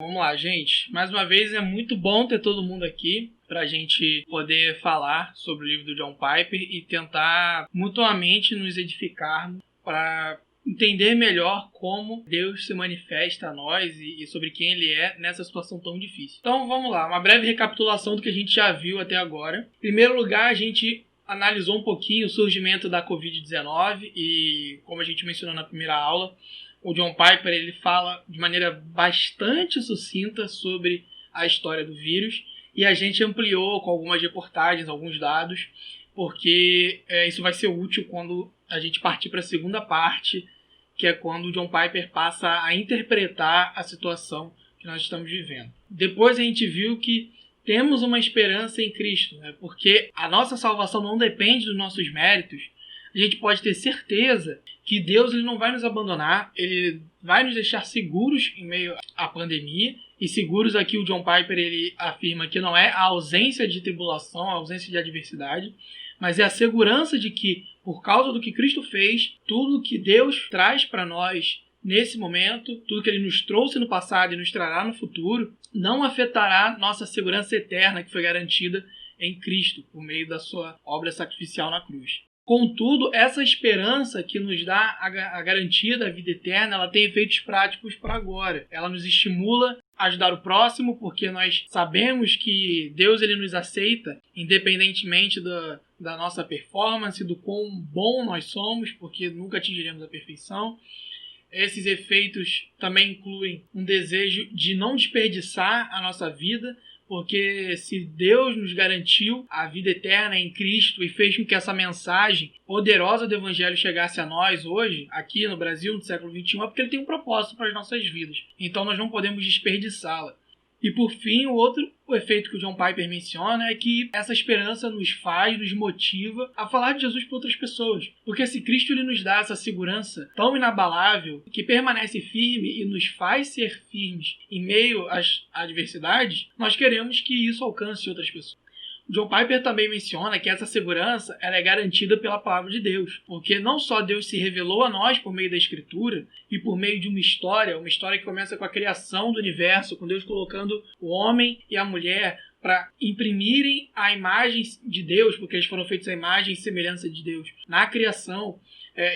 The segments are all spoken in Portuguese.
Vamos lá, gente. Mais uma vez é muito bom ter todo mundo aqui para a gente poder falar sobre o livro do John Piper e tentar mutuamente nos edificarmos para entender melhor como Deus se manifesta a nós e sobre quem Ele é nessa situação tão difícil. Então vamos lá, uma breve recapitulação do que a gente já viu até agora. Em primeiro lugar, a gente analisou um pouquinho o surgimento da Covid-19 e, como a gente mencionou na primeira aula, o John Piper ele fala de maneira bastante sucinta sobre a história do vírus e a gente ampliou com algumas reportagens, alguns dados, porque isso vai ser útil quando a gente partir para a segunda parte, que é quando o John Piper passa a interpretar a situação que nós estamos vivendo. Depois a gente viu que temos uma esperança em Cristo, né? Porque a nossa salvação não depende dos nossos méritos. A gente pode ter certeza que Deus ele não vai nos abandonar, Ele vai nos deixar seguros em meio à pandemia. E seguros aqui o John Piper ele afirma que não é a ausência de tribulação, a ausência de adversidade, mas é a segurança de que, por causa do que Cristo fez, tudo que Deus traz para nós nesse momento, tudo que Ele nos trouxe no passado e nos trará no futuro, não afetará nossa segurança eterna que foi garantida em Cristo, por meio da sua obra sacrificial na cruz. Contudo, essa esperança que nos dá a garantia da vida eterna, ela tem efeitos práticos para agora. Ela nos estimula a ajudar o próximo, porque nós sabemos que Deus ele nos aceita, independentemente da nossa performance, do quão bom nós somos, porque nunca atingiremos a perfeição. Esses efeitos também incluem um desejo de não desperdiçar a nossa vida, porque se Deus nos garantiu a vida eterna em Cristo e fez com que essa mensagem poderosa do Evangelho chegasse a nós hoje, aqui no Brasil, no século XXI, é porque Ele tem um propósito para as nossas vidas. Então nós não podemos desperdiçá-la. E por fim, o efeito que o John Piper menciona é que essa esperança nos motiva a falar de Jesus para outras pessoas. Porque se Cristo ele nos dá essa segurança tão inabalável, que permanece firme e nos faz ser firmes em meio às adversidades, nós queremos que isso alcance outras pessoas. John Piper também menciona que essa segurança ela é garantida pela palavra de Deus, porque não só Deus se revelou a nós por meio da Escritura e por meio de uma história que começa com a criação do universo, com Deus colocando o homem e a mulher para imprimirem a imagem de Deus, porque eles foram feitos à imagem e semelhança de Deus na criação,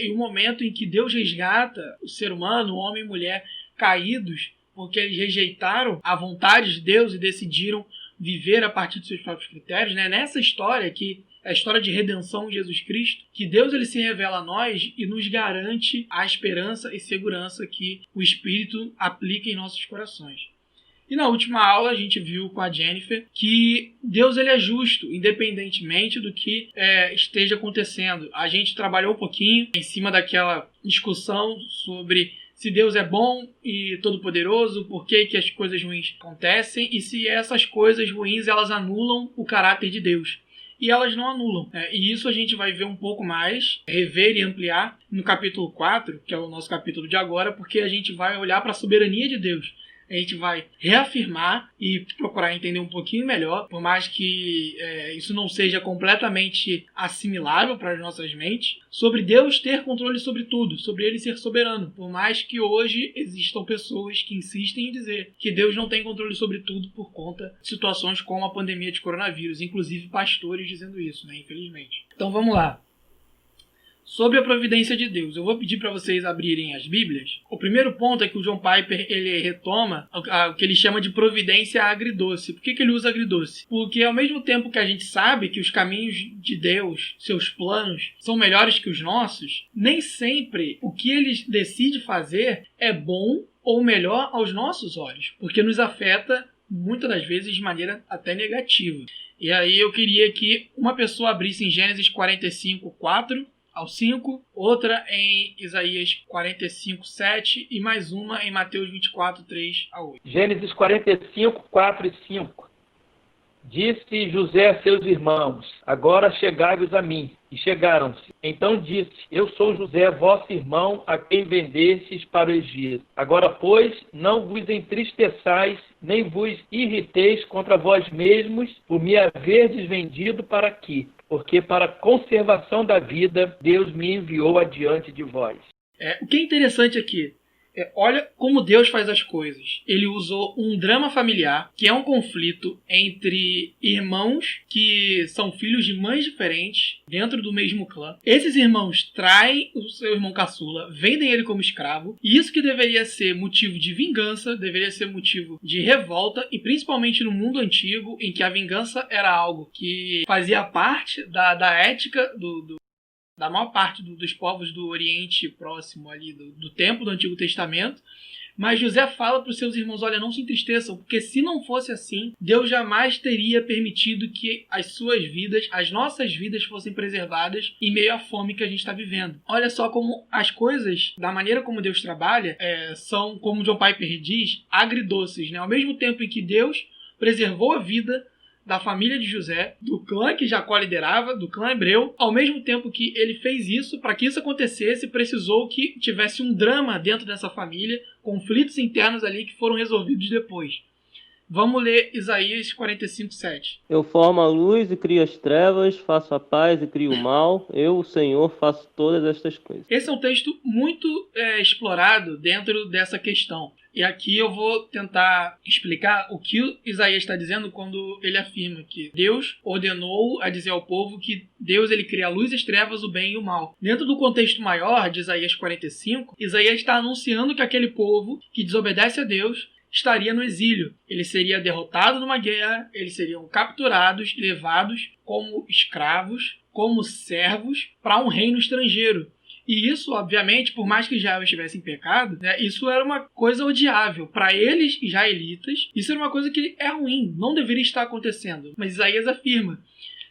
e o momento em que Deus resgata o ser humano, o homem e mulher caídos, porque eles rejeitaram a vontade de Deus e decidiram viver a partir dos seus próprios critérios, né? Nessa história que é a história de redenção em Jesus Cristo, que Deus ele se revela a nós e nos garante a esperança e segurança que o Espírito aplica em nossos corações. E na última aula a gente viu com a Jennifer que Deus ele é justo, independentemente do que esteja acontecendo. A gente trabalhou um pouquinho em cima daquela discussão sobre se Deus é bom e todo-poderoso, por que as coisas ruins acontecem e se essas coisas ruins elas anulam o caráter de Deus. E elas não anulam. E isso a gente vai ver um pouco mais, rever e ampliar no capítulo 4, que é o nosso capítulo de agora, porque a gente vai olhar para a soberania de Deus. A gente vai reafirmar e procurar entender um pouquinho melhor, por mais que isso não seja completamente assimilável para as nossas mentes, sobre Deus ter controle sobre tudo, sobre Ele ser soberano. Por mais que hoje existam pessoas que insistem em dizer que Deus não tem controle sobre tudo por conta de situações como a pandemia de coronavírus, inclusive pastores dizendo isso, né, infelizmente. Então vamos lá. Sobre a providência de Deus, eu vou pedir para vocês abrirem as Bíblias. O primeiro ponto é que o John Piper ele retoma o que ele chama de providência agridoce. Por que ele usa agridoce? Porque ao mesmo tempo que a gente sabe que os caminhos de Deus, seus planos, são melhores que os nossos, nem sempre o que ele decide fazer é bom ou melhor aos nossos olhos, porque nos afeta muitas das vezes de maneira até negativa. E aí eu queria que uma pessoa abrisse em Gênesis 45:4 ao 5, outra em Isaías 45:7 e mais uma em Mateus 24:3 a 8. Gênesis 45:4 e 5. Disse José a seus irmãos: agora chegai-vos a mim. E chegaram-se. Então disse: eu sou José, vosso irmão, a quem vendestes para o Egito. Agora, pois, não vos entristeçais, nem vos irriteis contra vós mesmos, por me haverdes vendido para aqui, porque para a conservação da vida Deus me enviou adiante de vós. O que é interessante aqui Olha como Deus faz as coisas. Ele usou um drama familiar, que é um conflito entre irmãos que são filhos de mães diferentes dentro do mesmo clã. Esses irmãos traem o seu irmão caçula, vendem ele como escravo, e isso que deveria ser motivo de vingança, deveria ser motivo de revolta, e principalmente no mundo antigo, em que a vingança era algo que fazia parte da ética da maior parte dos povos do Oriente Próximo, ali do tempo do Antigo Testamento. Mas José fala para os seus irmãos, olha, não se entristeçam, porque se não fosse assim, Deus jamais teria permitido que as suas vidas, as nossas vidas, fossem preservadas em meio à fome que a gente está vivendo. Olha só como as coisas, da maneira como Deus trabalha, são, como John Piper diz, agridoces, né? Ao mesmo tempo em que Deus preservou a vida da família de José, do clã que Jacó liderava, do clã hebreu, ao mesmo tempo que ele fez isso, para que isso acontecesse, precisou que tivesse um drama dentro dessa família, conflitos internos ali que foram resolvidos depois. Vamos ler Isaías 45:7. Eu formo a luz e crio as trevas, faço a paz e crio o mal, eu, o Senhor, faço todas estas coisas. Esse é um texto muito explorado dentro dessa questão. E aqui eu vou tentar explicar o que Isaías está dizendo quando ele afirma que Deus ordenou a dizer ao povo que Deus ele cria a luz, as trevas, o bem e o mal. Dentro do contexto maior de Isaías 45, Isaías está anunciando que aquele povo que desobedece a Deus estaria no exílio. Ele seria derrotado numa guerra, eles seriam capturados e levados como escravos, como servos, para um reino estrangeiro. E isso, obviamente, por mais que Israel estivesse em pecado, né, isso era uma coisa odiável. Para eles, israelitas, isso era uma coisa que é ruim, não deveria estar acontecendo. Mas Isaías afirma,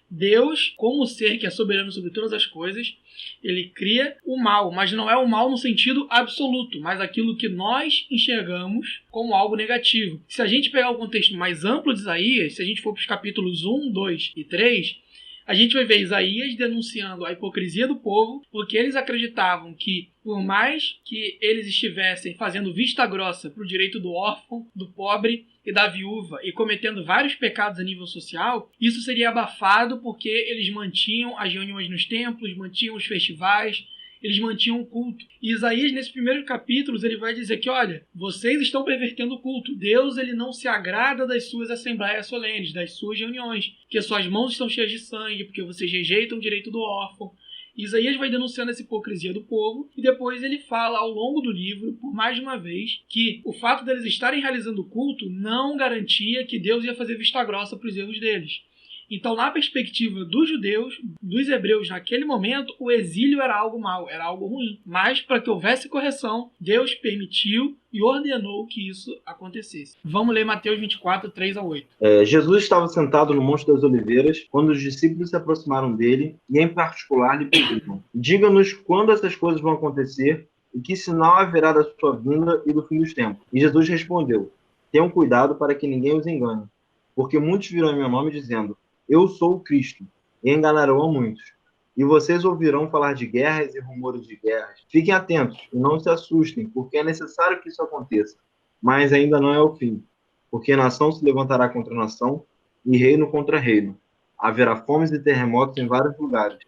Deus, como ser que é soberano sobre todas as coisas, ele cria o mal, mas não é o mal no sentido absoluto, mas aquilo que nós enxergamos como algo negativo. Se a gente pegar o contexto mais amplo de Isaías, se a gente for para os capítulos 1, 2 e 3, a gente vai ver Isaías denunciando a hipocrisia do povo, porque eles acreditavam que, por mais que eles estivessem fazendo vista grossa para o direito do órfão, do pobre e da viúva, e cometendo vários pecados a nível social, isso seria abafado porque eles mantinham as reuniões nos templos, mantinham os festivais, eles mantinham o culto. E Isaías, nesses primeiros capítulos, ele vai dizer que, olha, vocês estão pervertendo o culto. Deus ele não se agrada das suas assembleias solenes, das suas reuniões, que suas mãos estão cheias de sangue, porque vocês rejeitam o direito do órfão. Isaías vai denunciando essa hipocrisia do povo e depois ele fala ao longo do livro, por mais de uma vez, que o fato deles estarem realizando o culto não garantia que Deus ia fazer vista grossa para os erros deles. Então, na perspectiva dos judeus, dos hebreus naquele momento, o exílio era algo mau, era algo ruim. Mas, para que houvesse correção, Deus permitiu e ordenou que isso acontecesse. Vamos ler Mateus 24, 3-8. Jesus estava sentado no Monte das Oliveiras, quando os discípulos se aproximaram dele e, em particular, lhe pediram: diga-nos quando essas coisas vão acontecer e que sinal haverá da sua vinda e do fim dos tempos. E Jesus respondeu: tenham cuidado para que ninguém os engane, porque muitos virão em meu nome dizendo: eu sou o Cristo, e enganarão a muitos. E vocês ouvirão falar de guerras e rumores de guerras. Fiquem atentos e não se assustem, porque é necessário que isso aconteça. Mas ainda não é o fim, porque nação se levantará contra nação e reino contra reino. Haverá fomes e terremotos em vários lugares.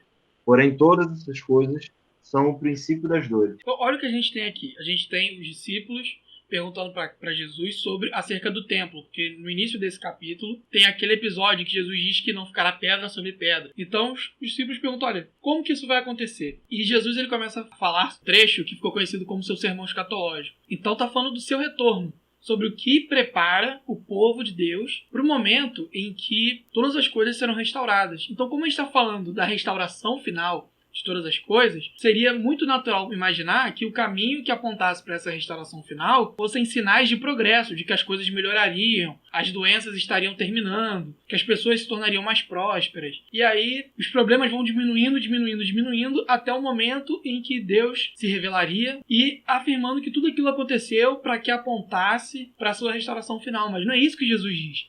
Porém, todas essas coisas são o princípio das dores. Olha o que a gente tem aqui. A gente tem os discípulos perguntando para Jesus acerca do templo, porque no início desse capítulo tem aquele episódio que Jesus diz que não ficará pedra sobre pedra. Então os discípulos perguntam, olha, como que isso vai acontecer? E Jesus ele começa a falar um trecho que ficou conhecido como seu sermão escatológico. Então está falando do seu retorno, sobre o que prepara o povo de Deus para o momento em que todas as coisas serão restauradas. Então, como a gente está falando da restauração final de todas as coisas, seria muito natural imaginar que o caminho que apontasse para essa restauração final fossem sinais de progresso, de que as coisas melhorariam, as doenças estariam terminando, que as pessoas se tornariam mais prósperas. E aí os problemas vão diminuindo, até o momento em que Deus se revelaria e afirmando que tudo aquilo aconteceu para que apontasse para a sua restauração final. Mas não é isso que Jesus diz.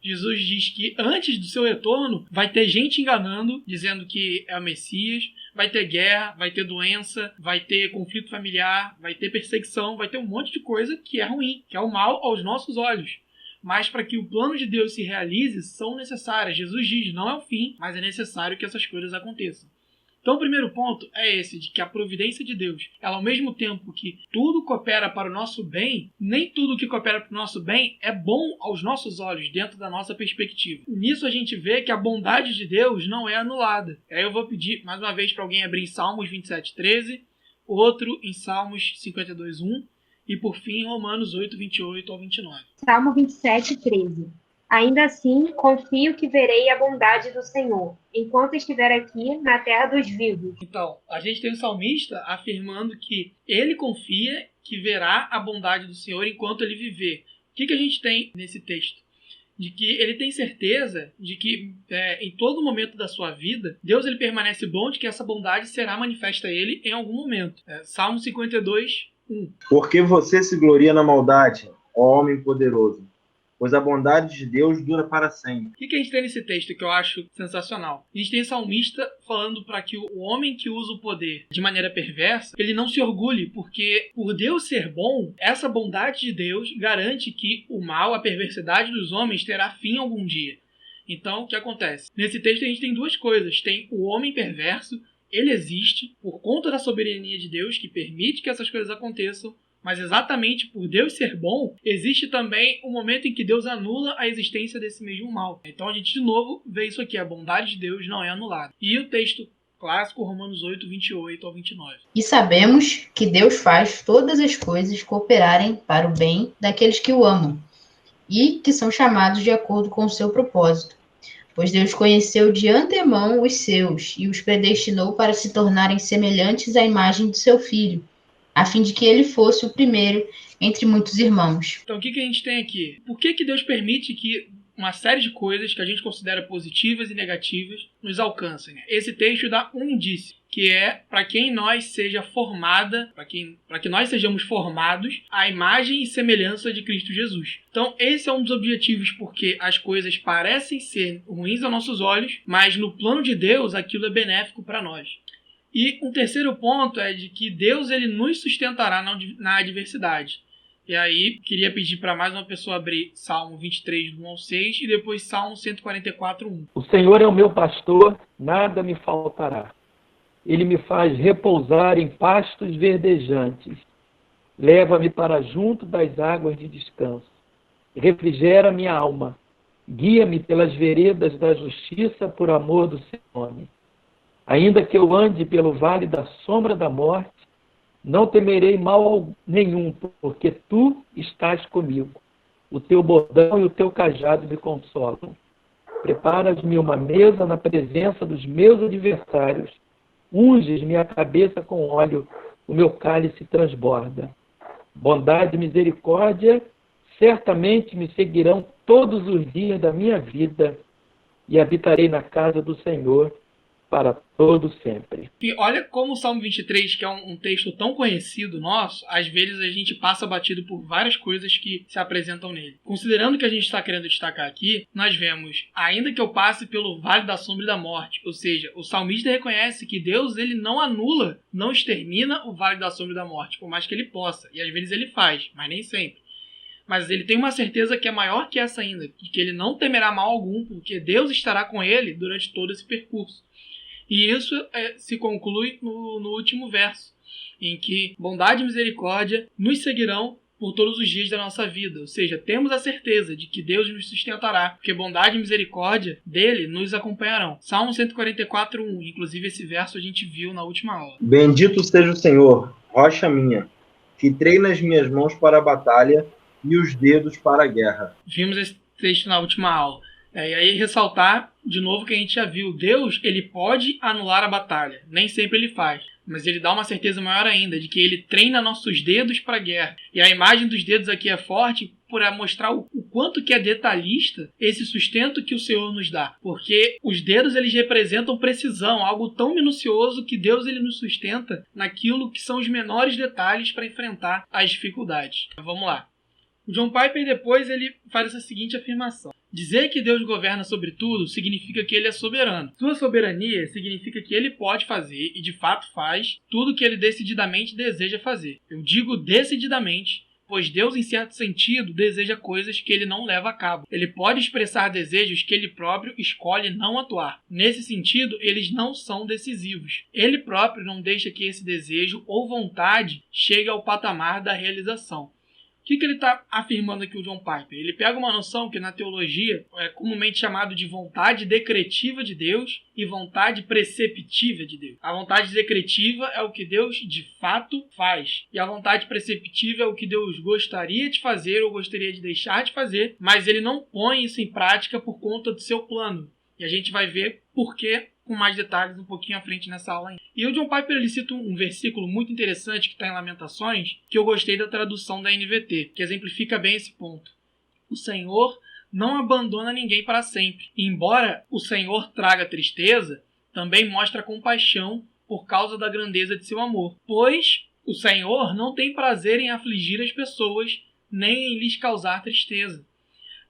Jesus diz que antes do seu retorno vai ter gente enganando, dizendo que é o Messias, vai ter guerra, vai ter doença, vai ter conflito familiar, vai ter perseguição, vai ter um monte de coisa que é ruim, que é o mal aos nossos olhos. Mas para que o plano de Deus se realize, são necessárias. Jesus diz, não é o fim, mas é necessário que essas coisas aconteçam. Então o primeiro ponto é esse, de que a providência de Deus, ela ao mesmo tempo que tudo coopera para o nosso bem, nem tudo que coopera para o nosso bem é bom aos nossos olhos, dentro da nossa perspectiva. Nisso a gente vê que a bondade de Deus não é anulada. Aí eu vou pedir mais uma vez para alguém abrir em Salmos 27:13, outro em Salmos 52:1 e por fim em Romanos 8:28 ao 29. Salmo 27:13. Ainda assim, confio que verei a bondade do Senhor, enquanto estiver aqui na terra dos vivos. Então, a gente tem o salmista afirmando que ele confia que verá a bondade do Senhor enquanto ele viver. O que a gente tem nesse texto? De que ele tem certeza de que em todo momento da sua vida, Deus ele permanece bom, de que essa bondade será manifesta a ele em algum momento. Salmo 52:1. Porque você se gloria na maldade, ó homem poderoso, pois a bondade de Deus dura para sempre. O que a gente tem nesse texto que eu acho sensacional? A gente tem o salmista falando para que o homem que usa o poder de maneira perversa, ele não se orgulhe, porque por Deus ser bom, essa bondade de Deus garante que o mal, a perversidade dos homens terá fim algum dia. Então, o que acontece? Nesse texto a gente tem duas coisas. Tem o homem perverso, ele existe por conta da soberania de Deus que permite que essas coisas aconteçam, mas exatamente por Deus ser bom, existe também o momento em que Deus anula a existência desse mesmo mal. Então a gente de novo vê isso aqui, a bondade de Deus não é anulada. E o texto clássico, Romanos 8:28 ao 29. E sabemos que Deus faz todas as coisas cooperarem para o bem daqueles que o amam, e que são chamados de acordo com o seu propósito. Pois Deus conheceu de antemão os seus, e os predestinou para se tornarem semelhantes à imagem do seu Filho, a fim de que ele fosse o primeiro entre muitos irmãos. Então o que a gente tem aqui? Por que Deus permite que uma série de coisas que a gente considera positivas e negativas nos alcancem? Esse texto dá um indício, que é para que em nós seja formada, para que nós sejamos formados à imagem e semelhança de Cristo Jesus. Então esse é um dos objetivos, porque as coisas parecem ser ruins aos nossos olhos, mas no plano de Deus aquilo é benéfico para nós. E um terceiro ponto é de que Deus ele nos sustentará na adversidade. E aí, queria pedir para mais uma pessoa abrir Salmo 23, 1 ao 6 e depois Salmo 144, 1. O Senhor é o meu pastor, nada me faltará. Ele me faz repousar em pastos verdejantes. Leva-me para junto das águas de descanso. Refrigera minha alma. Guia-me pelas veredas da justiça por amor do seu nome. Ainda que eu ande pelo vale da sombra da morte, não temerei mal nenhum, porque tu estás comigo. O teu bordão e o teu cajado me consolam. Preparas-me uma mesa na presença dos meus adversários. Unges minha cabeça com óleo, o meu cálice transborda. Bondade e misericórdia certamente me seguirão todos os dias da minha vida, e habitarei na casa do Senhor para todo sempre. E olha como o Salmo 23, que é um texto tão conhecido nosso, às vezes a gente passa batido por várias coisas que se apresentam nele. Considerando o que a gente está querendo destacar aqui, nós vemos, ainda que eu passe pelo vale da sombra e da morte, ou seja, o salmista reconhece que Deus ele não anula, não extermina o vale da sombra e da morte, por mais que ele possa, e às vezes ele faz, mas nem sempre. Mas ele tem uma certeza que é maior que essa ainda, de que ele não temerá mal algum, porque Deus estará com ele durante todo esse percurso. E isso se conclui no último verso, em que bondade e misericórdia nos seguirão por todos os dias da nossa vida. Ou seja, temos a certeza de que Deus nos sustentará, porque bondade e misericórdia dele nos acompanharão. Salmo 144, 1. Inclusive esse verso a gente viu na última aula. Bendito seja o Senhor, rocha minha, que treina as minhas mãos para a batalha e os dedos para a guerra. Vimos esse texto na última aula. E aí ressaltar de novo que a gente já viu, Deus ele pode anular a batalha, nem sempre ele faz, mas ele dá uma certeza maior ainda de que ele treina nossos dedos para a guerra. E a imagem dos dedos aqui é forte para mostrar o quanto que é detalhista esse sustento que o Senhor nos dá, porque os dedos eles representam precisão, algo tão minucioso que Deus ele nos sustenta naquilo que são os menores detalhes para enfrentar as dificuldades. Vamos lá. O John Piper depois ele faz essa seguinte afirmação: dizer que Deus governa sobre tudo significa que ele é soberano. Sua soberania significa que ele pode fazer, e de fato faz, tudo que ele decididamente deseja fazer. Eu digo decididamente, pois Deus, em certo sentido, deseja coisas que ele não leva a cabo. Ele pode expressar desejos que ele próprio escolhe não atuar. Nesse sentido, eles não são decisivos. Ele próprio não deixa que esse desejo ou vontade chegue ao patamar da realização. O que ele está afirmando aqui, o John Piper? Ele pega uma noção que na teologia é comumente chamado de vontade decretiva de Deus e vontade preceptiva de Deus. A vontade decretiva é o que Deus de fato faz. E a vontade preceptiva é o que Deus gostaria de fazer ou gostaria de deixar de fazer, mas ele não põe isso em prática por conta do seu plano. E a gente vai ver por que com mais detalhes um pouquinho à frente nessa aula ainda. E o John Piper ele cita um versículo muito interessante que está em Lamentações, que eu gostei da tradução da NVT, que exemplifica bem esse ponto. O Senhor não abandona ninguém para sempre. E embora o Senhor traga tristeza, também mostra compaixão por causa da grandeza de seu amor. Pois o Senhor não tem prazer em afligir as pessoas, nem em lhes causar tristeza.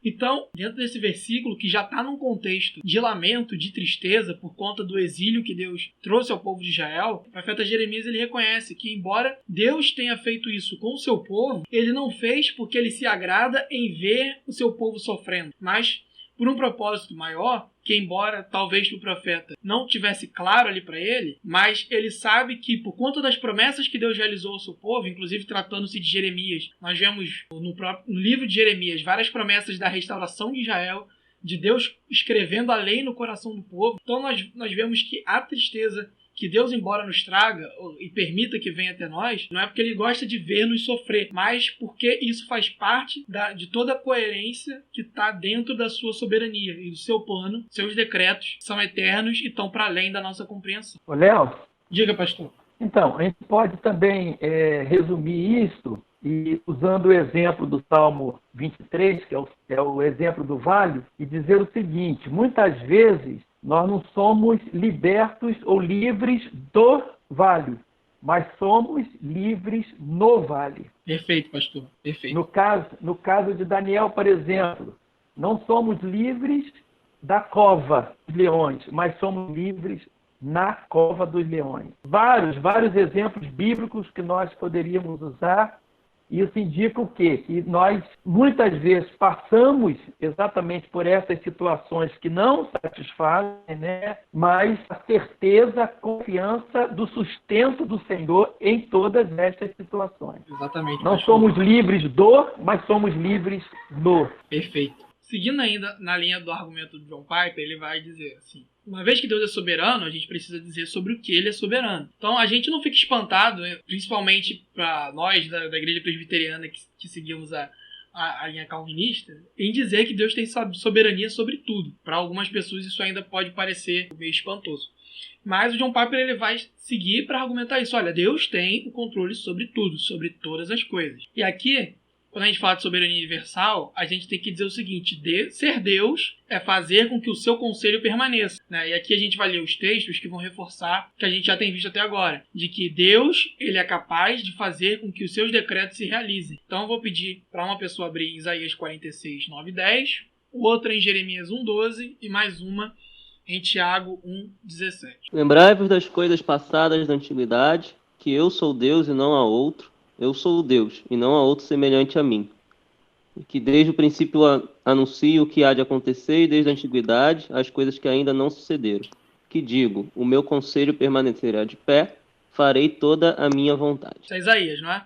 Então, dentro desse versículo, que já está num contexto de lamento, de tristeza, por conta do exílio que Deus trouxe ao povo de Israel, o profeta Jeremias ele reconhece que, embora Deus tenha feito isso com o seu povo, ele não fez porque ele se agrada em ver o seu povo sofrendo, mas por um propósito maior, que embora talvez o profeta não tivesse claro ali para ele, mas ele sabe que por conta das promessas que Deus realizou ao seu povo, inclusive tratando-se de Jeremias, nós vemos no livro de Jeremias várias promessas da restauração de Israel, de Deus escrevendo a lei no coração do povo. Então nós vemos que a tristeza que Deus, embora nos traga e permita que venha até nós, não é porque ele gosta de ver-nos sofrer, mas porque isso faz parte de toda a coerência que está dentro da sua soberania e do seu plano. Seus decretos são eternos e estão para além da nossa compreensão. Ô, Léo? Diga, pastor. Então, a gente pode também resumir isso e usando o exemplo do Salmo 23, que é o exemplo do vale, e dizer o seguinte: muitas vezes nós não somos libertos ou livres do vale, mas somos livres no vale. Perfeito, pastor. Perfeito. No caso de Daniel, por exemplo, não somos livres da cova dos leões, mas somos livres na cova dos leões. Vários exemplos bíblicos que nós poderíamos usar. Isso indica o quê? Que nós, muitas vezes, passamos exatamente por essas situações que não satisfazem, né? Mas a certeza, a confiança do sustento do Senhor em todas estas situações. Exatamente. Não somos livres do, mas somos livres no. Perfeito. Seguindo ainda na linha do argumento do John Piper, ele vai dizer assim: uma vez que Deus é soberano, a gente precisa dizer sobre o que ele é soberano. Então a gente não fica espantado, principalmente para nós da igreja presbiteriana que seguimos a linha calvinista, em dizer que Deus tem soberania sobre tudo. Para algumas pessoas isso ainda pode parecer meio espantoso. Mas o John Piper ele vai seguir para argumentar isso. Olha, Deus tem o controle sobre tudo, sobre todas as coisas. E aqui, quando a gente fala de soberania universal, a gente tem que dizer o seguinte: ser Deus é fazer com que o seu conselho permaneça, né? E aqui a gente vai ler os textos que vão reforçar o que a gente já tem visto até agora, de que Deus ele é capaz de fazer com que os seus decretos se realizem. Então eu vou pedir para uma pessoa abrir em Isaías 46, 9 e 10, outra em Jeremias 1, 12 e mais uma em Tiago 1, 17. Lembrai-vos das coisas passadas da antiguidade, que eu sou Deus e não há outro. Eu sou o Deus, e não há outro semelhante a mim. E que desde o princípio anuncio o que há de acontecer, e desde a antiguidade as coisas que ainda não sucederam. Que digo, o meu conselho permanecerá de pé, farei toda a minha vontade. Isso é Isaías, não é?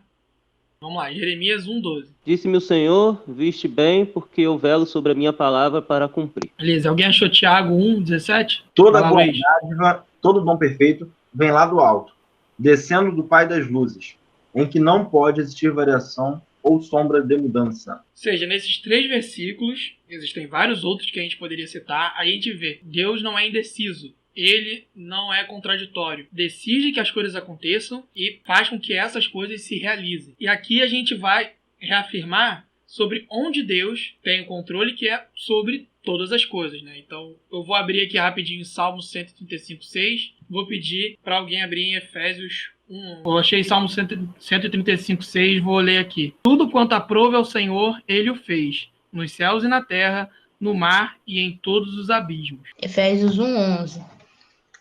Vamos lá, Jeremias 1, 12. Disse-me o Senhor, viste bem, porque eu velo sobre a minha palavra para cumprir. Beleza, alguém achou Tiago 1, 17? Toda boa dádiva, todo dom perfeito, vem lá do alto, descendo do Pai das luzes, em que não pode existir variação ou sombra de mudança. Ou seja, nesses 3 versículos, existem vários outros que a gente poderia citar, a gente vê, Deus não é indeciso, ele não é contraditório. Decide que as coisas aconteçam e faz com que essas coisas se realizem. E aqui a gente vai reafirmar sobre onde Deus tem o controle, que é sobre todas as coisas, né? Então, eu vou abrir aqui rapidinho Salmo 135:6, vou pedir para alguém abrir em Efésios 1. Eu achei Salmo 135:6, vou ler aqui. Tudo quanto aprove ao Senhor, ele o fez, nos céus e na terra, no mar e em todos os abismos. Efésios 1:11.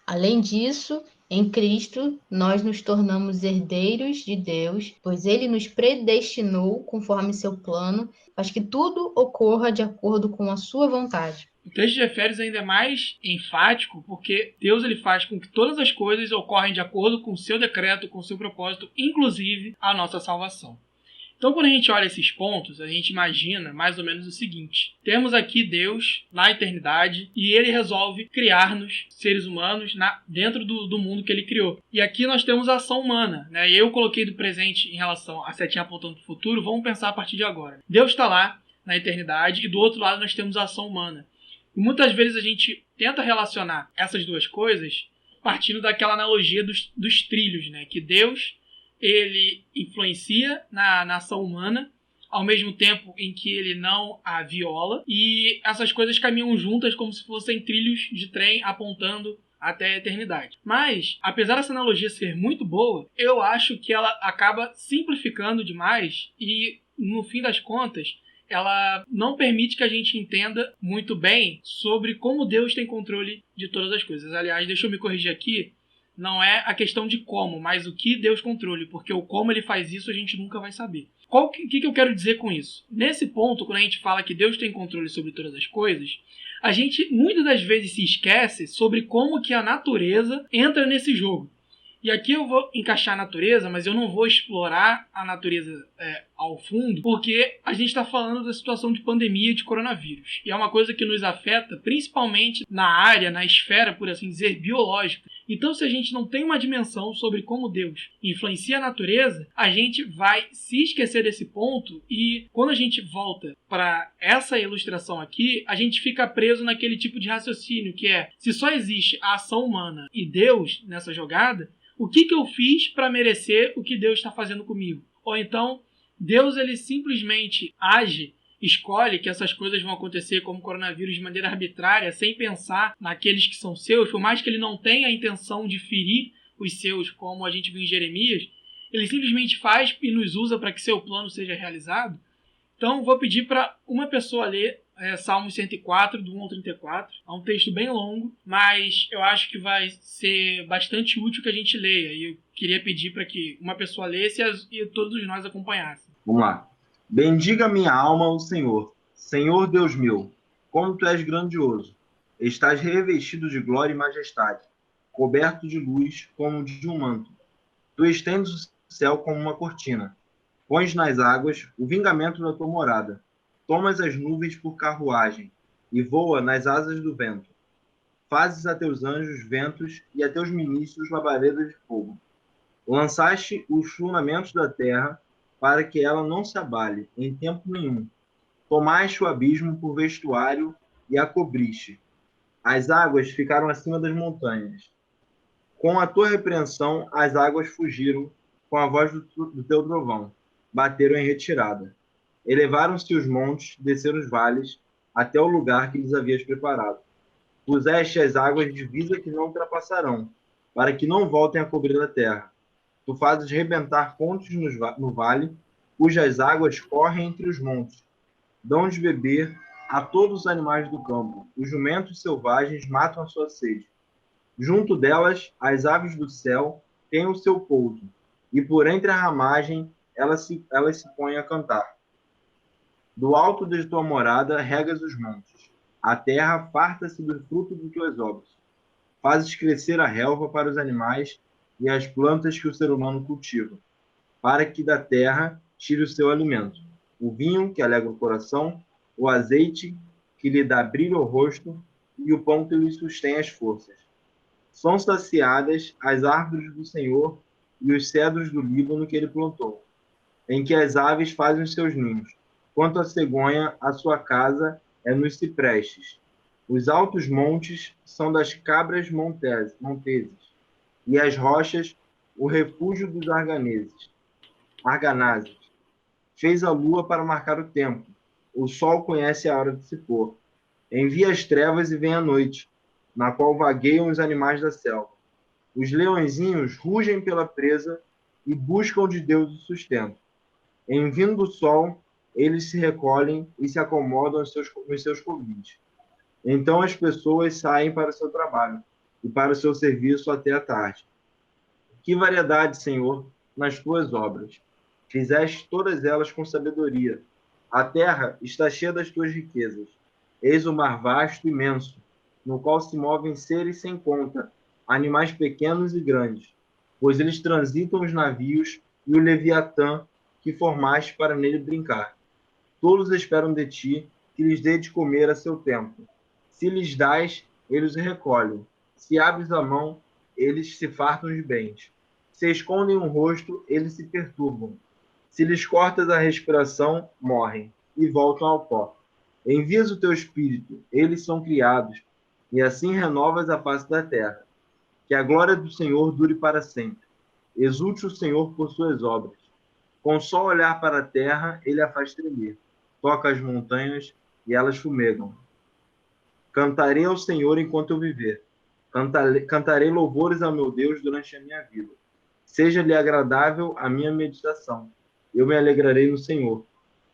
Além disso, Em Cristo, nós nos tornamos herdeiros de Deus, pois ele nos predestinou conforme seu plano, para que tudo ocorra de acordo com a sua vontade. O texto de Efésios ainda é mais enfático porque Deus ele faz com que todas as coisas ocorrem de acordo com o seu decreto, com o seu propósito, inclusive a nossa salvação. Então, quando a gente olha esses pontos, a gente imagina mais ou menos o seguinte. Temos aqui Deus na eternidade e ele resolve criar-nos, seres humanos, dentro do mundo que ele criou. E aqui nós temos a ação humana, né? E eu coloquei do presente em relação à setinha apontando para o futuro. Vamos pensar a partir de agora. Deus está lá na eternidade e do outro lado nós temos a ação humana. E muitas vezes a gente tenta relacionar essas duas coisas partindo daquela analogia dos trilhos, né? Que Deus ele influencia na ação humana, ao mesmo tempo em que ele não a viola, e essas coisas caminham juntas como se fossem trilhos de trem apontando até a eternidade. Mas, apesar dessa analogia ser muito boa, eu acho que ela acaba simplificando demais e, no fim das contas, ela não permite que a gente entenda muito bem sobre como Deus tem controle de todas as coisas. Aliás, deixa eu me corrigir aqui, não é a questão de como, mas o que Deus controle, porque o como ele faz isso a gente nunca vai saber. O que eu quero dizer com isso? Nesse ponto, quando a gente fala que Deus tem controle sobre todas as coisas, a gente muitas das vezes se esquece sobre como que a natureza entra nesse jogo. E aqui eu vou encaixar a natureza, mas eu não vou explorar a natureza ao fundo, porque a gente está falando da situação de pandemia de coronavírus. E é uma coisa que nos afeta principalmente na área, na esfera, por assim dizer, biológica. Então, se a gente não tem uma dimensão sobre como Deus influencia a natureza, a gente vai se esquecer desse ponto e quando a gente volta para essa ilustração aqui, a gente fica preso naquele tipo de raciocínio que é, se só existe a ação humana e Deus nessa jogada, o que eu fiz para merecer o que Deus está fazendo comigo? Ou então, Deus ele simplesmente age, escolhe que essas coisas vão acontecer como coronavírus de maneira arbitrária, sem pensar naqueles que são seus, por mais que ele não tenha a intenção de ferir os seus, como a gente viu em Jeremias, ele simplesmente faz e nos usa para que seu plano seja realizado. Então, vou pedir para uma pessoa ler Salmos 104, do 1 ao 34. É um texto bem longo, mas eu acho que vai ser bastante útil que a gente leia. E eu queria pedir para que uma pessoa lesse e todos nós acompanhássemos. Vamos lá. Bendiga minha alma o Senhor. Senhor Deus meu, como tu és grandioso. Estás revestido de glória e majestade, coberto de luz como de um manto. Tu estendes o céu como uma cortina. Pões nas águas o vingamento da tua morada. Tomas as nuvens por carruagem e voa nas asas do vento. Fazes a teus anjos ventos e a teus ministros labaredas de fogo. Lançaste os fundamentos da terra para que ela não se abale em tempo nenhum. Tomaste o abismo por vestuário e a cobriste. As águas ficaram acima das montanhas. Com a tua repreensão, as águas fugiram com a voz do teu trovão. Bateram em retirada. Elevaram-se os montes, desceram os vales, até o lugar que lhes havias preparado. Puseste as águas de divisa que não ultrapassarão, para que não voltem a cobrir a terra. Tu fazes rebentar fontes no vale, cujas águas correm entre os montes. Dão de beber a todos os animais do campo. Os jumentos selvagens matam a sua sede. Junto delas, as aves do céu têm o seu pouso, e por entre a ramagem elas se põem a cantar. Do alto de tua morada regas os montes. A terra farta-se do fruto de tuas obras. Fazes crescer a relva para os animais e as plantas que o ser humano cultiva, para que da terra tire o seu alimento. O vinho que alegra o coração, o azeite que lhe dá brilho ao rosto e o pão que lhe sustém as forças. São saciadas as árvores do Senhor e os cedros do Líbano que ele plantou, em que as aves fazem os seus ninhos. Quanto à cegonha, a sua casa é nos ciprestes. Os altos montes são das cabras monteses, e as rochas, o refúgio dos arganazes. Fez a lua para marcar o tempo. O sol conhece a hora de se pôr. Envia as trevas e vem a noite, na qual vagueiam os animais da selva. Os leõezinhos rugem pela presa e buscam de Deus o sustento. Em vindo o sol, eles se recolhem e se acomodam nos seus covis. Então as pessoas saem para o seu trabalho e para o seu serviço até a tarde. Que variedade, Senhor, nas tuas obras! Fizeste todas elas com sabedoria. A terra está cheia das tuas riquezas. Eis o mar vasto e imenso, no qual se movem seres sem conta, animais pequenos e grandes, pois eles transitam os navios e o Leviatã que formaste para nele brincar. Todos esperam de ti que lhes dê de comer a seu tempo. Se lhes dás, eles o recolhem. Se abres a mão, eles se fartam de bens. Se escondem o rosto, eles se perturbam. Se lhes cortas a respiração, morrem e voltam ao pó. Envias o teu espírito, eles são criados, e assim renovas a face da terra. Que a glória do Senhor dure para sempre. Exulte o Senhor por suas obras. Com só olhar para a terra, ele a faz tremer. Toca as montanhas e elas fumegam. Cantarei ao Senhor enquanto eu viver. Cantarei louvores ao meu Deus durante a minha vida. Seja-lhe agradável a minha meditação. Eu me alegrarei no Senhor.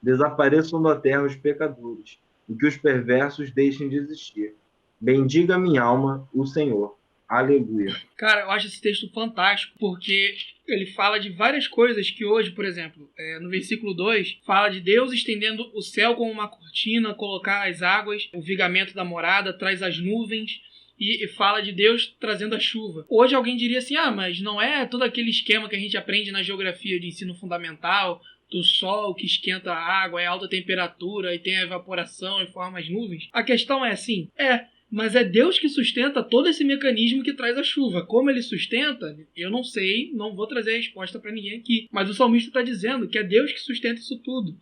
Desapareçam da terra os pecadores, e que os perversos deixem de existir. Bendiga minha alma o Senhor. Aleluia. Cara, eu acho esse texto fantástico, porque ele fala de várias coisas que hoje, por exemplo, no versículo 2, fala de Deus estendendo o céu como uma cortina, colocar as águas, o vigamento da morada, traz as nuvens, e fala de Deus trazendo a chuva. Hoje alguém diria assim, mas não é todo aquele esquema que a gente aprende na geografia de ensino fundamental, do sol que esquenta a água, é alta temperatura, e tem a evaporação e forma as nuvens. A questão é assim, mas é Deus que sustenta todo esse mecanismo que traz a chuva. Como ele sustenta, eu não sei, não vou trazer a resposta para ninguém aqui. Mas o salmista está dizendo que é Deus que sustenta isso tudo.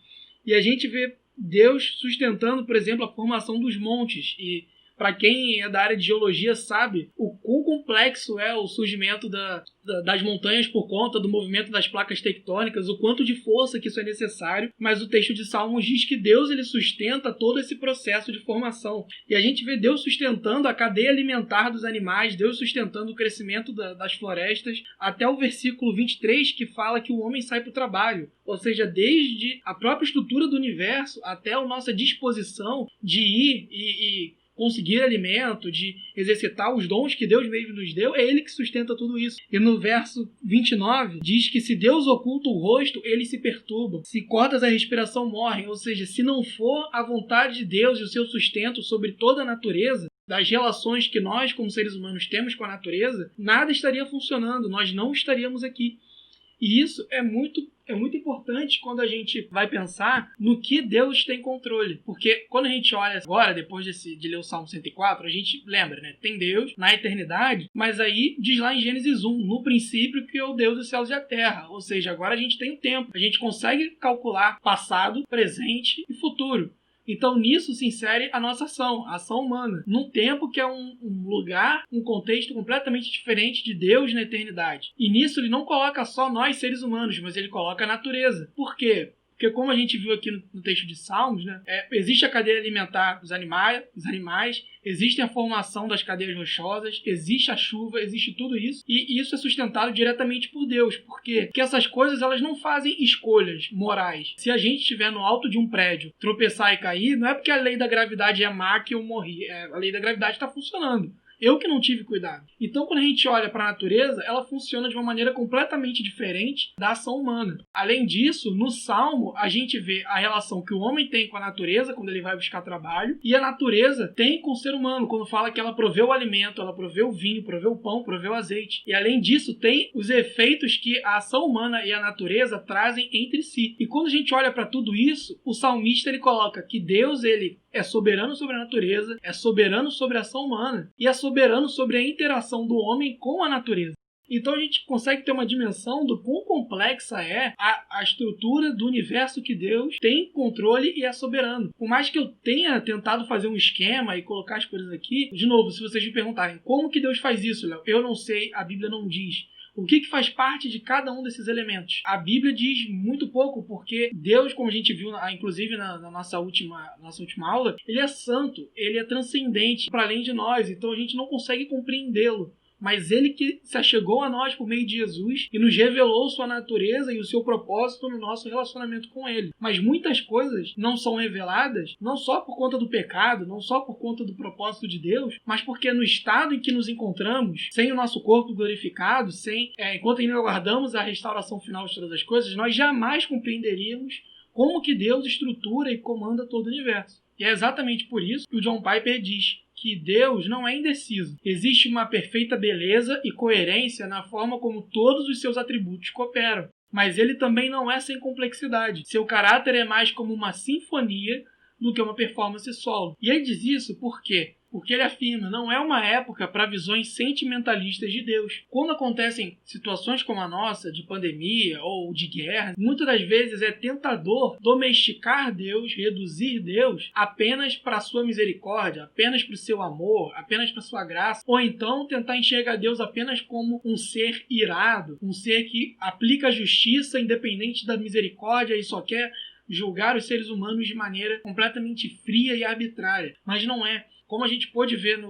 E a gente vê Deus sustentando, por exemplo, a formação dos montes. E para quem é da área de geologia sabe o quão complexo é o surgimento das montanhas por conta do movimento das placas tectônicas, o quanto de força que isso é necessário, mas o texto de Salmos diz que Deus ele sustenta todo esse processo de formação. E a gente vê Deus sustentando a cadeia alimentar dos animais, Deus sustentando o crescimento das florestas, até o versículo 23 que fala que o homem sai para o trabalho. Ou seja, desde a própria estrutura do universo até a nossa disposição de ir e conseguir alimento, de exercitar os dons que Deus mesmo nos deu, é Ele que sustenta tudo isso. E no verso 29, diz que se Deus oculta o rosto, eles se perturbam. Se cortas a respiração, morrem. Ou seja, se não for a vontade de Deus e o seu sustento sobre toda a natureza, das relações que nós, como seres humanos, temos com a natureza, nada estaria funcionando, nós não estaríamos aqui. E isso é muito importante quando a gente vai pensar no que Deus tem controle. Porque quando a gente olha agora, depois de ler o Salmo 104, a gente lembra, né? Tem Deus na eternidade, mas aí diz lá em Gênesis 1, no princípio criou Deus os céus e a terra. Ou seja, agora a gente tem o tempo. A gente consegue calcular passado, presente e futuro. Então nisso se insere a nossa ação, a ação humana, num tempo que é um lugar, um contexto completamente diferente de Deus na eternidade. E nisso ele não coloca só nós seres humanos, mas ele coloca a natureza. Por quê? Porque como a gente viu aqui no texto de Salmos, né, existe a cadeia alimentar dos animais, existe a formação das cadeias rochosas, existe a chuva, existe tudo isso, e isso é sustentado diretamente por Deus. Por quê? Porque essas coisas elas não fazem escolhas morais. Se a gente estiver no alto de um prédio, tropeçar e cair, não é porque a lei da gravidade é má que eu morri, a lei da gravidade está funcionando. Eu que não tive cuidado. Então, quando a gente olha para a natureza, ela funciona de uma maneira completamente diferente da ação humana. Além disso, no Salmo, a gente vê a relação que o homem tem com a natureza, quando ele vai buscar trabalho, e a natureza tem com o ser humano, quando fala que ela proveu o alimento, ela proveu o vinho, proveu o pão, proveu o azeite. E, além disso, tem os efeitos que a ação humana e a natureza trazem entre si. E quando a gente olha para tudo isso, o salmista ele coloca que Deus, ele é soberano sobre a natureza, é soberano sobre a ação humana e é soberano sobre a interação do homem com a natureza. Então a gente consegue ter uma dimensão do quão complexa é a estrutura do universo que Deus tem controle e é soberano. Por mais que eu tenha tentado fazer um esquema e colocar as coisas aqui, de novo, se vocês me perguntarem como que Deus faz isso, Léo, eu não sei, a Bíblia não diz. O que faz parte de cada um desses elementos? A Bíblia diz muito pouco, porque Deus, como a gente viu, inclusive na nossa última aula, ele é santo, ele é transcendente para além de nós, então a gente não consegue compreendê-lo. mas ele que se achegou a nós por meio de Jesus e nos revelou sua natureza e o seu propósito no nosso relacionamento com ele. Mas muitas coisas não são reveladas, não só por conta do pecado, não só por conta do propósito de Deus, mas porque no estado em que nos encontramos, sem o nosso corpo glorificado, enquanto ainda aguardamos a restauração final de todas as coisas, nós jamais compreenderíamos como que Deus estrutura e comanda todo o universo. E é exatamente por isso que o John Piper diz que Deus não é indeciso. Existe uma perfeita beleza e coerência na forma como todos os seus atributos cooperam. Mas ele também não é sem complexidade. Seu caráter é mais como uma sinfonia do que uma performance solo. E ele diz isso por quê? Porque ele afirma, não é uma época para visões sentimentalistas de Deus. Quando acontecem situações como a nossa, de pandemia ou de guerra, muitas das vezes é tentador domesticar Deus, reduzir Deus apenas para a sua misericórdia, apenas para o seu amor, apenas para a sua graça, ou então tentar enxergar Deus apenas como um ser irado, um ser que aplica a justiça independente da misericórdia e só quer julgar os seres humanos de maneira completamente fria e arbitrária. Mas não é. Como a gente pôde ver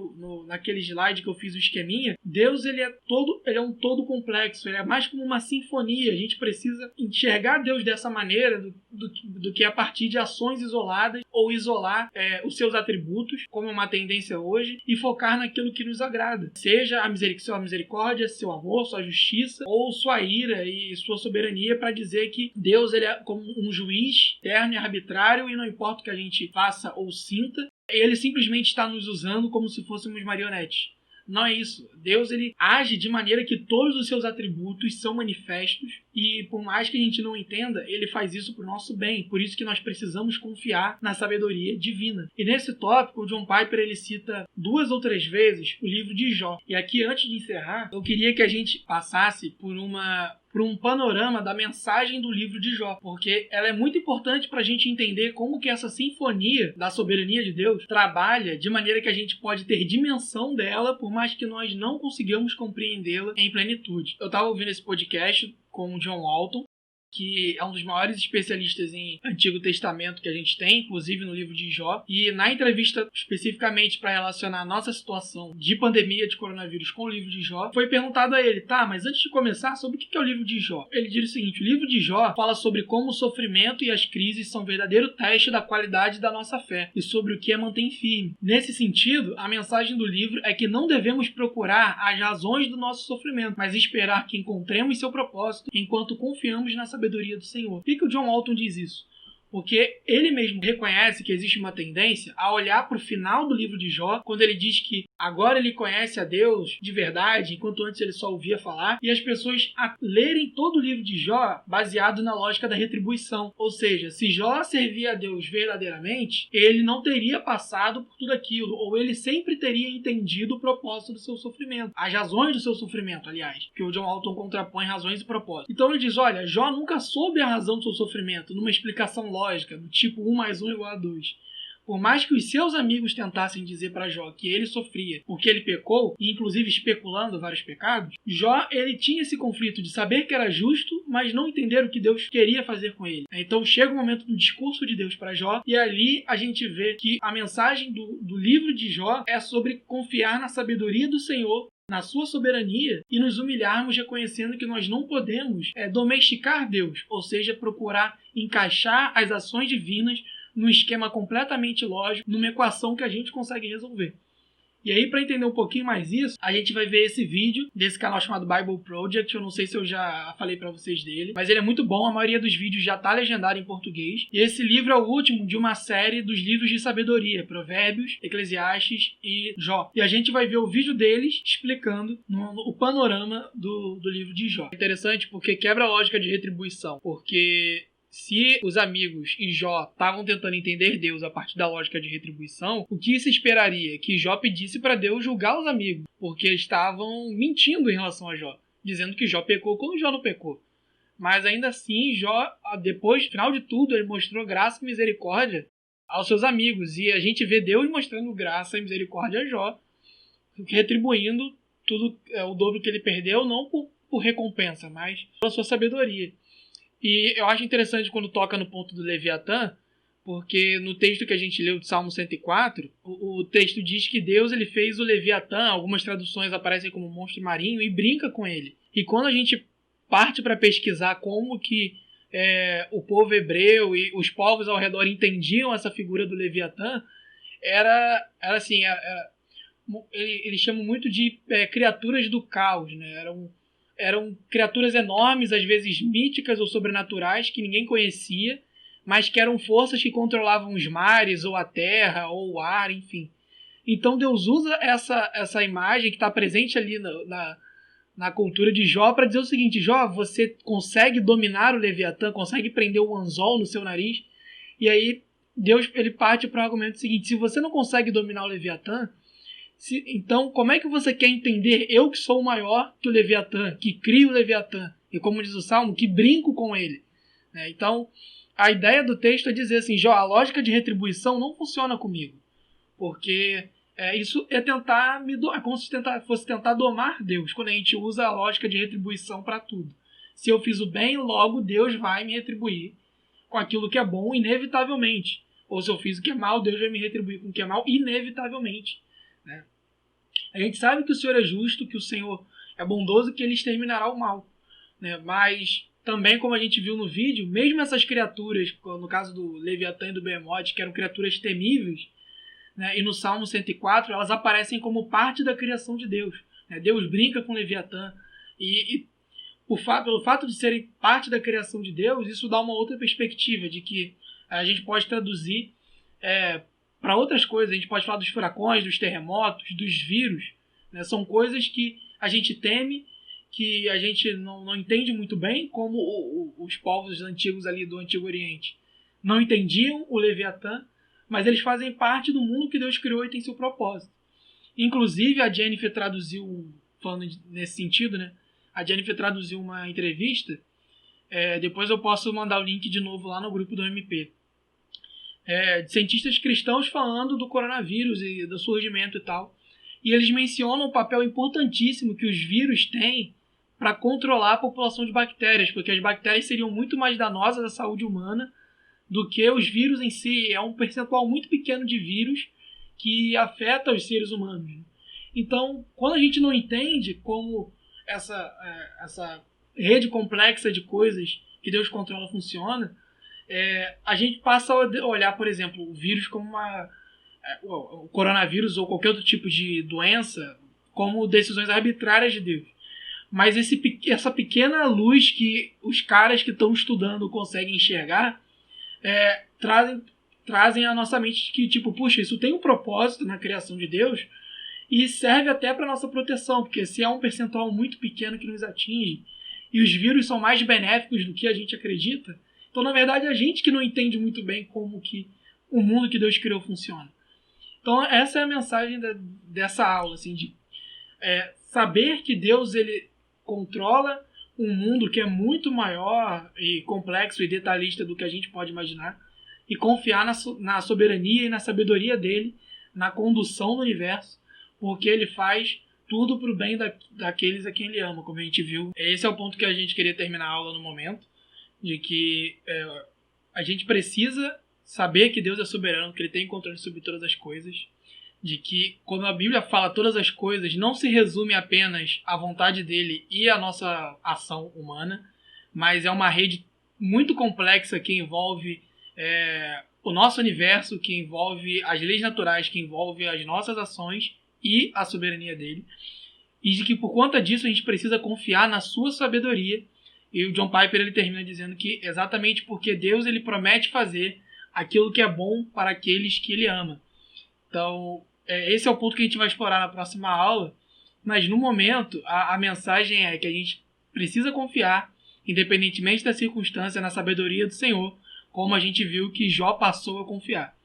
naquele slide que eu fiz o esqueminha, Deus ele é um todo complexo, ele é mais como uma sinfonia. A gente precisa enxergar Deus dessa maneira do que a partir de ações isoladas ou isolar os seus atributos, como é uma tendência hoje, e focar naquilo que nos agrada. Seja sua misericórdia, seu amor, sua justiça, ou sua ira e sua soberania, para dizer que Deus ele é como um juiz eterno e arbitrário e não importa o que a gente faça ou sinta, ele simplesmente está nos usando como se fôssemos marionetes. Não é isso. Deus ele age de maneira que todos os seus atributos são manifestos e por mais que a gente não entenda, ele faz isso para o nosso bem. Por isso que nós precisamos confiar na sabedoria divina. E nesse tópico, o John Piper ele cita 2 ou 3 vezes o livro de Jó. E aqui, antes de encerrar, eu queria que a gente passasse por um panorama da mensagem do livro de Jó, porque ela é muito importante para a gente entender como que essa sinfonia da soberania de Deus trabalha de maneira que a gente pode ter dimensão dela, por mais que nós não consigamos compreendê-la em plenitude. Eu estava ouvindo esse podcast com o John Walton, que é um dos maiores especialistas em Antigo Testamento que a gente tem, inclusive no livro de Jó. E na entrevista, especificamente para relacionar a nossa situação de pandemia de coronavírus com o livro de Jó, foi perguntado a ele, tá, mas antes de começar, sobre o que é o livro de Jó? Ele diz o seguinte, o livro de Jó fala sobre como o sofrimento e as crises são um verdadeiro teste da qualidade da nossa fé e sobre o que a mantém firme. Nesse sentido, a mensagem do livro é que não devemos procurar as razões do nosso sofrimento, mas esperar que encontremos seu propósito enquanto confiamos na sabedoria do Senhor. Por que o John Walton diz isso? Porque ele mesmo reconhece que existe uma tendência a olhar para o final do livro de Jó, quando ele diz que agora ele conhece a Deus de verdade, enquanto antes ele só ouvia falar, e as pessoas a lerem todo o livro de Jó baseado na lógica da retribuição. Ou seja, se Jó servia a Deus verdadeiramente, ele não teria passado por tudo aquilo, ou ele sempre teria entendido o propósito do seu sofrimento. As razões do seu sofrimento, aliás, que o John Walton contrapõe razões e propósitos. Então ele diz, olha, Jó nunca soube a razão do seu sofrimento numa explicação lógica, do tipo 1 mais 1 igual a 2. Por mais que os seus amigos tentassem dizer para Jó que ele sofria porque ele pecou, e inclusive especulando vários pecados, Jó ele tinha esse conflito de saber que era justo, mas não entender o que Deus queria fazer com ele. Então chega o momento do discurso de Deus para Jó, e ali a gente vê que a mensagem do livro de Jó é sobre confiar na sabedoria do Senhor, na sua soberania, e nos humilharmos reconhecendo que nós não podemos domesticar Deus, ou seja, procurar encaixar as ações divinas num esquema completamente lógico, numa equação que a gente consegue resolver. E aí, para entender um pouquinho mais isso, a gente vai ver esse vídeo desse canal chamado Bible Project. Eu não sei se eu já falei para vocês dele, mas ele é muito bom. A maioria dos vídeos já está legendado em português. E esse livro é o último de uma série dos livros de sabedoria, Provérbios, Eclesiastes e Jó. E a gente vai ver o vídeo deles explicando o panorama do livro de Jó. É interessante porque quebra a lógica de retribuição, porque se os amigos e Jó estavam tentando entender Deus a partir da lógica de retribuição, o que se esperaria? Que Jó pedisse para Deus julgar os amigos, porque eles estavam mentindo em relação a Jó, dizendo que Jó pecou quando Jó não pecou. Mas ainda assim, Jó, depois, no final de tudo, ele mostrou graça e misericórdia aos seus amigos. E a gente vê Deus mostrando graça e misericórdia a Jó, retribuindo tudo, o dobro que ele perdeu, não por recompensa, mas pela sua sabedoria. E eu acho interessante quando toca no ponto do Leviatã, Porque no texto que a gente leu de Salmo 104, o texto diz que Deus ele fez o Leviatã, algumas traduções aparecem como monstro marinho, e brinca com ele. E quando a gente parte para pesquisar como que o povo hebreu e os povos ao redor entendiam essa figura do Leviatã, era assim, eles chamam muito de criaturas do caos, né? Eram criaturas enormes, às vezes míticas ou sobrenaturais, que ninguém conhecia, mas que eram forças que controlavam os mares, ou a terra, ou o ar, enfim. Então Deus usa essa imagem que está presente ali na cultura de Jó para dizer o seguinte: Jó, você consegue dominar o Leviatã, consegue prender o anzol no seu nariz? E aí Deus ele parte para o argumento seguinte: se você não consegue dominar o Leviatã, então como é que você quer entender eu que sou maior que o Leviatã, que crio o Leviatã, e como diz o Salmo, que brinco com ele? Então a ideia do texto é dizer assim: Jó, a lógica de retribuição não funciona comigo, porque isso é tentar é como se fosse tentar domar Deus, quando a gente usa a lógica de retribuição para tudo. Se eu fiz o bem, logo Deus vai me retribuir com aquilo que é bom, inevitavelmente. Ou se eu fiz o que é mal, Deus vai me retribuir com o que é mal, inevitavelmente. Né? A gente sabe que o Senhor é justo, que o Senhor é bondoso, que ele exterminará o mal. Né? Mas também, como a gente viu no vídeo, mesmo essas criaturas, no caso do Leviatã e do Behemoth, que eram criaturas temíveis, né? E no Salmo 104, elas aparecem como parte da criação de Deus. Né? Deus brinca com o Leviatã. E pelo fato de serem parte da criação de Deus, isso dá uma outra perspectiva, de que a gente pode traduzir para outras coisas. A gente pode falar dos furacões, dos terremotos, dos vírus. Né? São coisas que a gente teme, que a gente não entende muito bem, como os povos antigos ali do Antigo Oriente não entendiam o Leviatã, mas eles fazem parte do mundo que Deus criou e tem seu propósito. Inclusive, a Jennifer traduziu, falando nesse sentido, né? A Jennifer traduziu uma entrevista, depois eu posso mandar o link de novo lá no grupo do MP, de cientistas cristãos falando do coronavírus e do surgimento e tal. E eles mencionam o papel importantíssimo que os vírus têm para controlar a população de bactérias, porque as bactérias seriam muito mais danosas à saúde humana do que os vírus em si. É um percentual muito pequeno de vírus que afeta os seres humanos. Então, quando a gente não entende como essa rede complexa de coisas que Deus controla funciona, a gente passa a olhar, por exemplo, o vírus como o coronavírus ou qualquer outro tipo de doença como decisões arbitrárias de Deus. Mas essa pequena luz que os caras que estão estudando conseguem enxergar trazem à nossa mente que, tipo, puxa, isso tem um propósito na criação de Deus e serve até para nossa proteção, porque se é um percentual muito pequeno que nos atinge e os vírus são mais benéficos do que a gente acredita, então, na verdade, é a gente que não entende muito bem como que o mundo que Deus criou funciona. Então, essa é a mensagem dessa aula, assim, de saber que Deus ele controla um mundo que é muito maior e complexo e detalhista do que a gente pode imaginar, e confiar na soberania e na sabedoria dele, na condução do universo, porque ele faz tudo para o bem daqueles a quem ele ama, como a gente viu. Esse é o ponto que a gente queria terminar a aula no momento, de que a gente precisa saber que Deus é soberano, que ele tem controle sobre todas as coisas, de que quando a Bíblia fala todas as coisas, não se resume apenas à vontade dele e à nossa ação humana, mas é uma rede muito complexa que envolve o nosso universo, que envolve as leis naturais, que envolve as nossas ações e a soberania dele, e de que por conta disso a gente precisa confiar na sua sabedoria. E o John Piper ele termina dizendo que exatamente porque Deus ele promete fazer aquilo que é bom para aqueles que ele ama. Então, esse é o ponto que a gente vai explorar na próxima aula, mas no momento a mensagem é que a gente precisa confiar, independentemente da circunstância, na sabedoria do Senhor, como a gente viu que Jó passou a confiar.